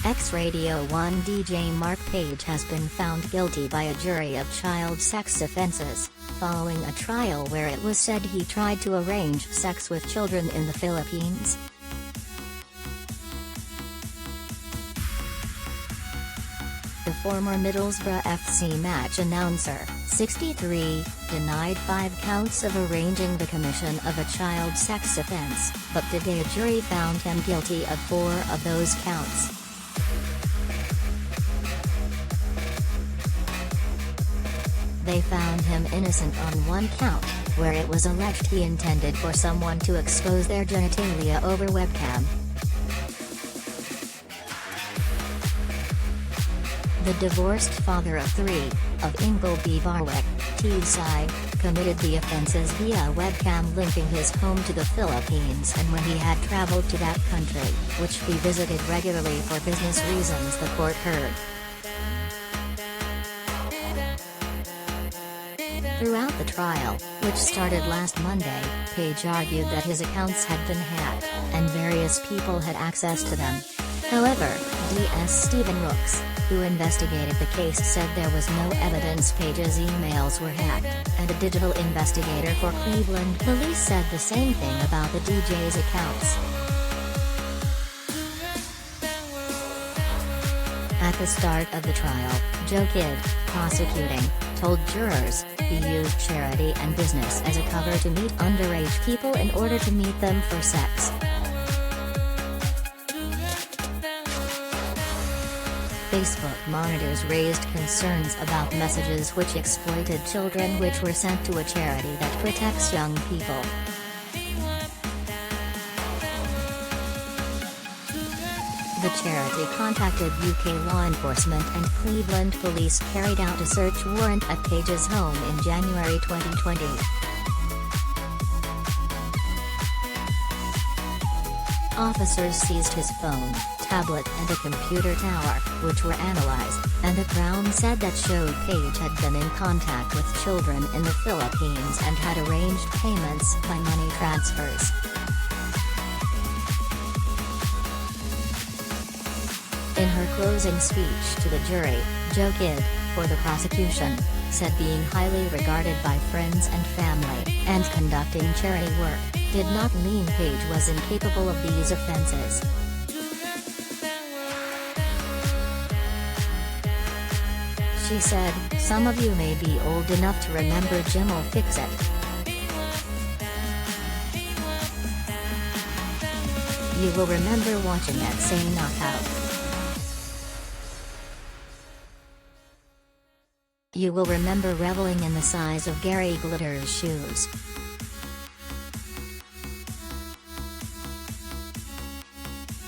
Ex-Radio 1 DJ Mark Page has been found guilty by a jury of child sex offences, following a trial where it was said he tried to arrange sex with children in the Philippines. The former Middlesbrough FC match announcer, 63, denied 5 counts of arranging the commission of a child sex offence, but today a jury found him guilty of 4 of those counts. They found him innocent on 1 count, where it was alleged he intended for someone to expose their genitalia over webcam. The divorced father of 3, of Ingleby Warwick, Teesside, committed the offences via webcam linking his home to the Philippines and when he had travelled to that country, which he visited regularly for business reasons, the court heard. Throughout the trial, which started last Monday, Page argued that his accounts had been hacked, and various people had access to them. However, DS Stephen Rooks, who investigated the case, said there was no evidence Page's emails were hacked, and a digital investigator for Cleveland police said the same thing about the DJ's accounts. At the start of the trial, Joe Kidd, prosecuting, told jurors, he used charity and business as a cover to meet underage people in order to meet them for sex. Facebook monitors raised concerns about messages which exploited children which were sent to a charity that protects young people. The charity contacted UK law enforcement and Cleveland police carried out a search warrant at Page's home in January 2020. Officers seized his phone, tablet and a computer tower, which were analyzed, and the Crown said that showed Page had been in contact with children in the Philippines and had arranged payments by money transfers. In her closing speech to the jury, Joe Kidd, for the prosecution, said being highly regarded by friends and family, and conducting charity work, did not mean Page was incapable of these offences. She said, "Some of you may be old enough to remember Jim'll Fix It. You will remember watching that same knockout. You will remember reveling in the size of Gary Glitter's shoes.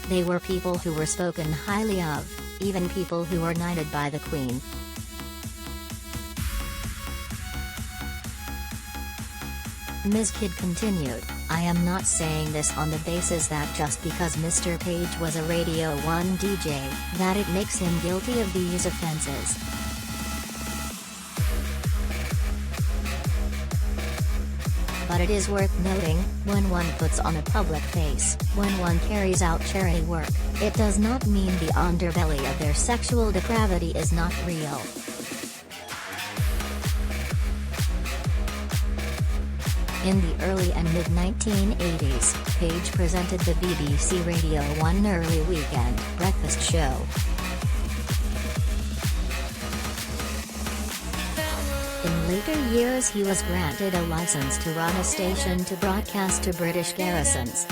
They were people who were spoken highly of, even people who were knighted by the Queen." Ms. Kidd continued, "I am not saying this on the basis that just because Mr. Page was a Radio 1 DJ, that it makes him guilty of these offences. But it is worth noting, when one puts on a public face, when one carries out charity work, it does not mean the underbelly of their sexual depravity is not real." In the early and mid-1980s, Page presented the BBC Radio 1 early weekend breakfast show. In later years he was granted a license to run a station to broadcast to British garrisons.